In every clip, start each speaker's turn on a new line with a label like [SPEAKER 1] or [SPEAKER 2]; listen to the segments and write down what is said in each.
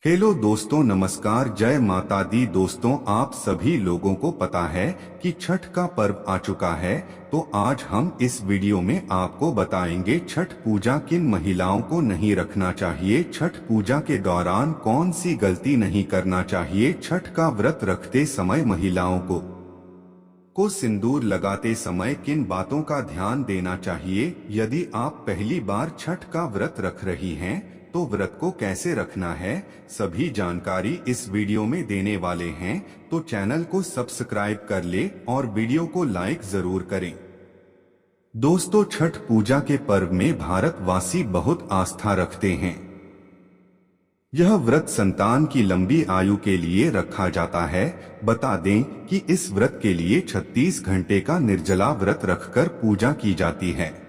[SPEAKER 1] Hello दोस्तों, नमस्कार, जय माता दी। दोस्तों, आप सभी लोगों को पता है कि छठ का पर्व आ चुका है। तो आज हम इस वीडियो में आपको बताएंगे छठ पूजा किन महिलाओं को नहीं रखना चाहिए, छठ पूजा के दौरान कौन सी गलती नहीं करना चाहिए, छठ का व्रत रखते समय महिलाओं को सिंदूर लगाते समय किन बातों का ध्यान देना चाहिए। यदि आप पहली बार छठ का व्रत रख रही हैं, तो व्रत को कैसे रखना है, सभी जानकारी इस वीडियो में देने वाले हैं। तो चैनल को सब्सक्राइब कर ले और वीडियो को लाइक जरूर करें। दोस्तों, छठ पूजा के पर्व में भारतवासी बहुत आस्था रखते हैं। यह व्रत संतान की लंबी आयु के लिए रखा जाता है। बता दें कि इस व्रत के लिए 36 घंटे का निर्जला व्रत रखकर पूजा की जाती है।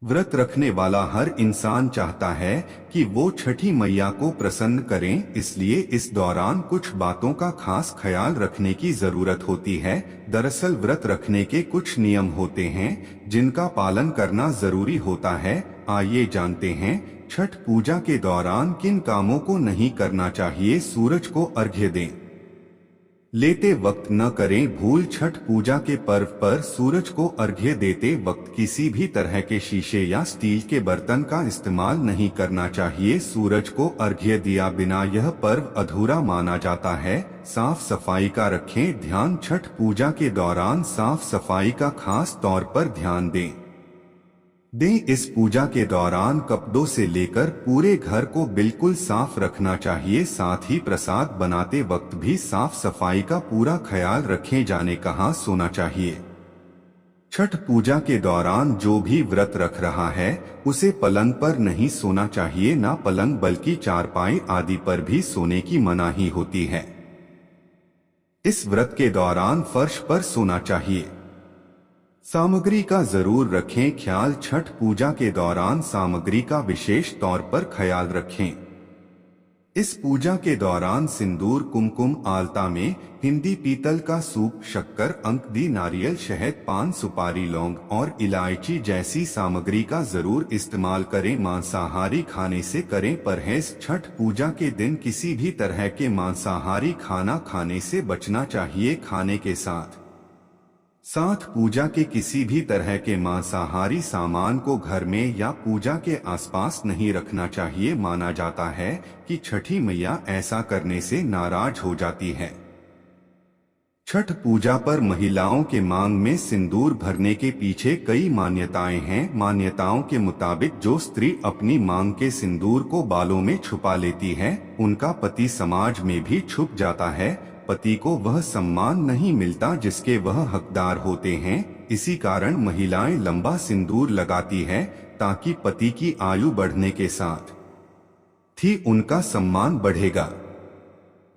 [SPEAKER 1] व्रत रखने वाला हर इंसान चाहता है कि वो छठी मैया को प्रसन्न करें, इसलिए इस दौरान कुछ बातों का खास ख्याल रखने की जरूरत होती है। दरअसल व्रत रखने के कुछ नियम होते हैं जिनका पालन करना जरूरी होता है। आइए जानते हैं छठ पूजा के दौरान किन कामों को नहीं करना चाहिए। सूरज को अर्घ्य दें लेते वक्त न करें भूल। छठ पूजा के पर्व पर सूरज को अर्घ्य देते वक्त किसी भी तरह के शीशे या स्टील के बर्तन का इस्तेमाल नहीं करना चाहिए। सूरज को अर्घ्य दिया बिना यह पर्व अधूरा माना जाता है। साफ सफाई का रखें ध्यान। छठ पूजा के दौरान साफ सफाई का खास तौर पर ध्यान दें। इस पूजा के दौरान कपड़ों से लेकर पूरे घर को बिल्कुल साफ रखना चाहिए। साथ ही प्रसाद बनाते वक्त भी साफ सफाई का पूरा ख्याल रखें। जाने कहाँ सोना चाहिए। छठ पूजा के दौरान जो भी व्रत रख रहा है उसे पलंग पर नहीं सोना चाहिए। ना पलंग बल्कि चारपाई आदि पर भी सोने की मनाही होती है। इस व्रत के दौरान फर्श पर सोना चाहिए। सामग्री का जरूर रखें ख्याल। छठ पूजा के दौरान सामग्री का विशेष तौर पर ख्याल रखें। इस पूजा के दौरान सिंदूर, कुमकुम, आलता में हिंदी पीतल का सूप, शक्कर, अंकदी, नारियल, शहद, पान, सुपारी, लौंग और इलायची जैसी सामग्री का जरूर इस्तेमाल करें। मांसाहारी खाने से करें परहेज। छठ पूजा के दिन किसी भी तरह के मांसाहारी खाना खाने से बचना चाहिए। खाने के साथ पूजा के किसी भी तरह के मांसाहारी सामान को घर में या पूजा के आसपास नहीं रखना चाहिए। माना जाता है कि छठी मैया ऐसा करने से नाराज हो जाती है। छठ पूजा पर महिलाओं के मांग में सिंदूर भरने के पीछे कई मान्यताएं हैं। मान्यताओं के मुताबिक जो स्त्री अपनी मांग के सिंदूर को बालों में छुपा लेती है, उनका पति समाज में भी छुप जाता है। पति को वह सम्मान नहीं मिलता जिसके वह हकदार होते हैं। इसी कारण महिलाएं लंबा सिंदूर लगाती है ताकि पति की आयु बढ़ने के साथ ही उनका सम्मान बढ़ेगा।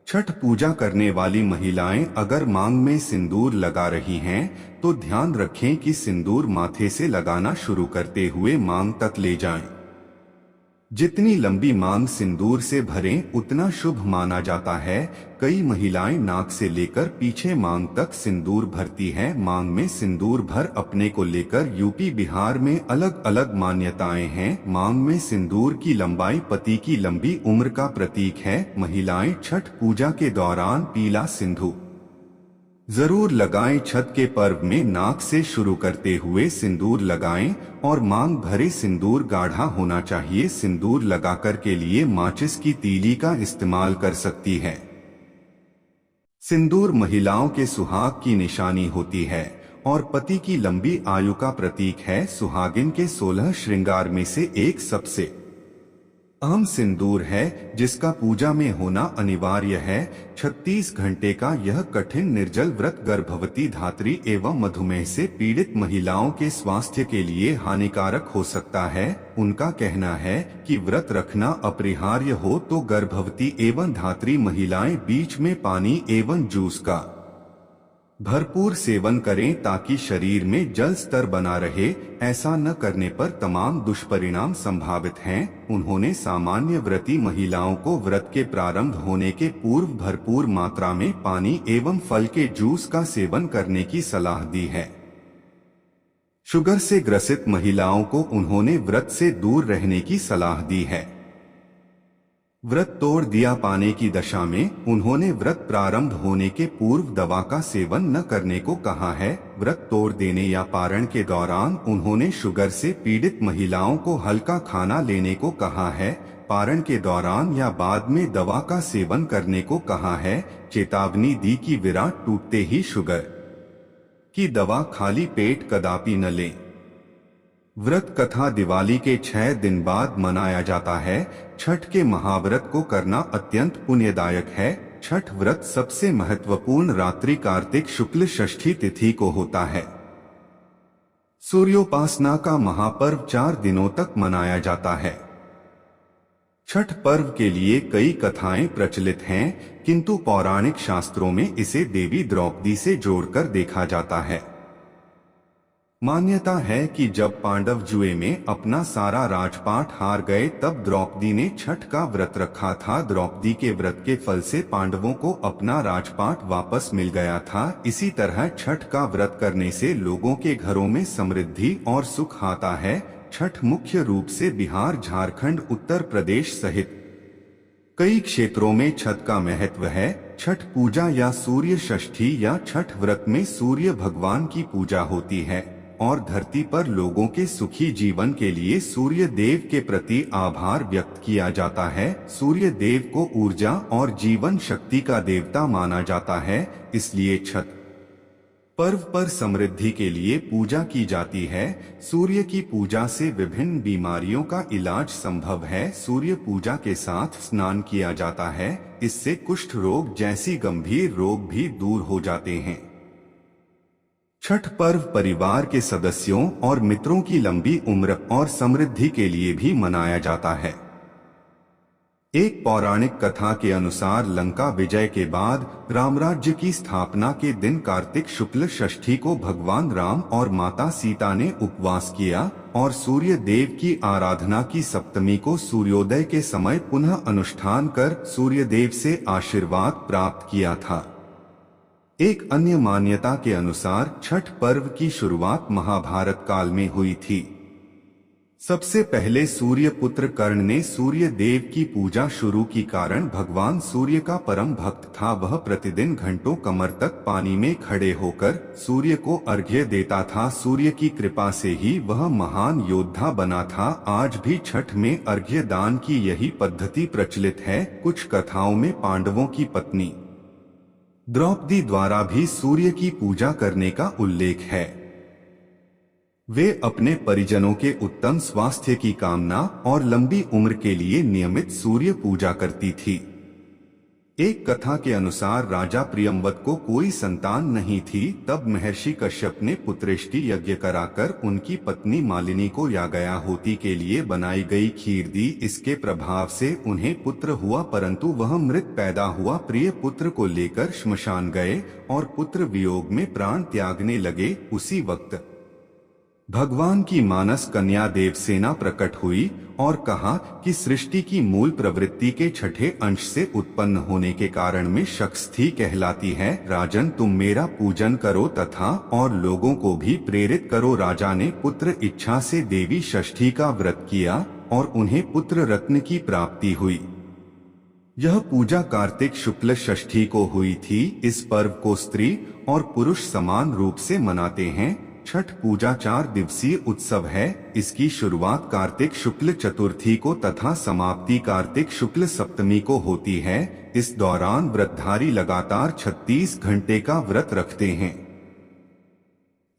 [SPEAKER 1] छठ पूजा करने वाली महिलाएं अगर मांग में सिंदूर लगा रही हैं, तो ध्यान रखें कि सिंदूर माथे से लगाना शुरू करते हुए मांग तक ले जाएं। जितनी लंबी मांग सिंदूर से भरें उतना शुभ माना जाता है। कई महिलाएं नाक से लेकर पीछे मांग तक सिंदूर भरती हैं। मांग में सिंदूर भर अपने को लेकर यूपी बिहार में अलग अलग मान्यताएं हैं। मांग में सिंदूर की लंबाई पति की लंबी उम्र का प्रतीक है। महिलाएं छठ पूजा के दौरान पीला सिंदूर जरूर लगाएं। छठ के पर्व में नाक से शुरू करते हुए सिंदूर लगाएं और मांग भरे सिंदूर गाढ़ा होना चाहिए। सिंदूर लगाकर के लिए माचिस की तीली का इस्तेमाल कर सकती है। सिंदूर महिलाओं के सुहाग की निशानी होती है और पति की लंबी आयु का प्रतीक है। सुहागिन के 16 श्रृंगार में से एक सबसे अहम सिंदूर है जिसका पूजा में होना अनिवार्य है। 36 घंटे का यह कठिन निर्जल व्रत गर्भवती, धात्री एवं मधुमेह से पीड़ित महिलाओं के स्वास्थ्य के लिए हानिकारक हो सकता है। उनका कहना है कि व्रत रखना अपरिहार्य हो तो गर्भवती एवं धात्री महिलाएं बीच में पानी एवं जूस का भरपूर सेवन करें ताकि शरीर में जल स्तर बना रहे। ऐसा न करने पर तमाम दुष्परिणाम संभावित हैं। उन्होंने सामान्य व्रती महिलाओं को व्रत के प्रारंभ होने के पूर्व भरपूर मात्रा में पानी एवं फल के जूस का सेवन करने की सलाह दी है। शुगर से ग्रसित महिलाओं को उन्होंने व्रत से दूर रहने की सलाह दी है। व्रत तोड़ दिया पाने की दशा में उन्होंने व्रत प्रारंभ होने के पूर्व दवा का सेवन न करने को कहा है। व्रत तोड़ देने या पारण के दौरान उन्होंने शुगर से पीड़ित महिलाओं को हल्का खाना लेने को कहा है। पारण के दौरान या बाद में दवा का सेवन करने को कहा है। चेतावनी दी कि विराट टूटते ही शुगर की दवा खाली पेट कदापि न लें। व्रत कथा दिवाली के 6 दिन बाद मनाया जाता है। छठ के महाव्रत को करना अत्यंत पुण्यदायक है। छठ व्रत सबसे महत्वपूर्ण रात्रि कार्तिक शुक्ल षष्ठी तिथि को होता है। सूर्योपासना का महापर्व 4 दिनों तक मनाया जाता है। छठ पर्व के लिए कई कथाएं प्रचलित हैं, किंतु पौराणिक शास्त्रों में इसे देवी द्रौपदी से जोड़कर देखा जाता है। मान्यता है कि जब पांडव जुए में अपना सारा राजपाट हार गए तब द्रौपदी ने छठ का व्रत रखा था। द्रौपदी के व्रत के फल से पांडवों को अपना राजपाट वापस मिल गया था। इसी तरह छठ का व्रत करने से लोगों के घरों में समृद्धि और सुख आता है। छठ मुख्य रूप से बिहार, झारखंड, उत्तर प्रदेश सहित कई क्षेत्रों में छठ का महत्व है। छठ पूजा या सूर्य षष्ठी या छठ व्रत में सूर्य भगवान की पूजा होती है और धरती पर लोगों के सुखी जीवन के लिए सूर्य देव के प्रति आभार व्यक्त किया जाता है। सूर्य देव को ऊर्जा और जीवन शक्ति का देवता माना जाता है, इसलिए छठ पर्व पर समृद्धि के लिए पूजा की जाती है। सूर्य की पूजा से विभिन्न बीमारियों का इलाज संभव है। सूर्य पूजा के साथ स्नान किया जाता है, इससे कुष्ठ रोग जैसी गंभीर रोग भी दूर हो जाते हैं। छठ पर्व परिवार के सदस्यों और मित्रों की लंबी उम्र और समृद्धि के लिए भी मनाया जाता है। एक पौराणिक कथा के अनुसार लंका विजय के बाद रामराज्य की स्थापना के दिन कार्तिक शुक्ल षष्ठी को भगवान राम और माता सीता ने उपवास किया और सूर्य देव की आराधना की। सप्तमी को सूर्योदय के समय पुनः अनुष्ठान कर सूर्य देव से आशीर्वाद प्राप्त किया था। एक अन्य मान्यता के अनुसार छठ पर्व की शुरुआत महाभारत काल में हुई थी। सबसे पहले सूर्य पुत्र कर्ण ने सूर्य देव की पूजा शुरू की। कारण भगवान सूर्य का परम भक्त था। वह प्रतिदिन घंटों कमर तक पानी में खड़े होकर सूर्य को अर्घ्य देता था। सूर्य की कृपा से ही वह महान योद्धा बना था। आज भी छठ में अर्घ्य दान की यही पद्धति प्रचलित है। कुछ कथाओं में पांडवों की पत्नी द्रौपदी द्वारा भी सूर्य की पूजा करने का उल्लेख है। वे अपने परिजनों के उत्तम स्वास्थ्य की कामना और लंबी उम्र के लिए नियमित सूर्य पूजा करती थी। एक कथा के अनुसार राजा प्रियंवत को कोई संतान नहीं थी। तब महर्षि कश्यप ने पुत्रेष्टि यज्ञ कराकर उनकी पत्नी मालिनी को यागयाहुति के लिए बनाई गई खीर दी। इसके प्रभाव से उन्हें पुत्र हुआ, परंतु वह मृत पैदा हुआ। प्रिय पुत्र को लेकर श्मशान गए और पुत्र वियोग में प्राण त्यागने लगे। उसी वक्त भगवान की मानस कन्या देवसेना प्रकट हुई और कहा कि सृष्टि की मूल प्रवृत्ति के छठे अंश से उत्पन्न होने के कारण में शक्ति कहलाती है। राजन, तुम मेरा पूजन करो तथा और लोगों को भी प्रेरित करो। राजा ने पुत्र इच्छा से देवी षष्ठी का व्रत किया और उन्हें पुत्र रत्न की प्राप्ति हुई। यह पूजा कार्तिक शुक्ल षष्ठी को हुई थी। इस पर्व को स्त्री और पुरुष समान रूप से मनाते हैं। छठ पूजा 4 दिवसीय उत्सव है। इसकी शुरुआत कार्तिक शुक्ल चतुर्थी को तथा समाप्ति कार्तिक शुक्ल सप्तमी को होती है। इस दौरान व्रतधारी लगातार 36 घंटे का व्रत रखते हैं।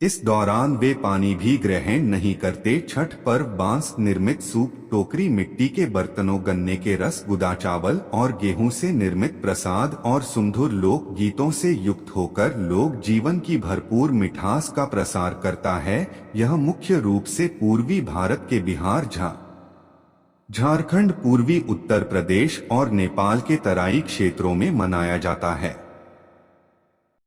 [SPEAKER 1] इस दौरान वे पानी भी ग्रहण नहीं करते। छठ पर्व बांस निर्मित सूप, टोकरी, मिट्टी के बर्तनों, गन्ने के रस, गुदा चावल और गेहूं से निर्मित प्रसाद और सुमधुर लोक गीतों से युक्त होकर लोक जीवन की भरपूर मिठास का प्रसार करता है। यह मुख्य रूप से पूर्वी भारत के बिहार, झारखंड, पूर्वी उत्तर प्रदेश और नेपाल के तराई क्षेत्रों में मनाया जाता है।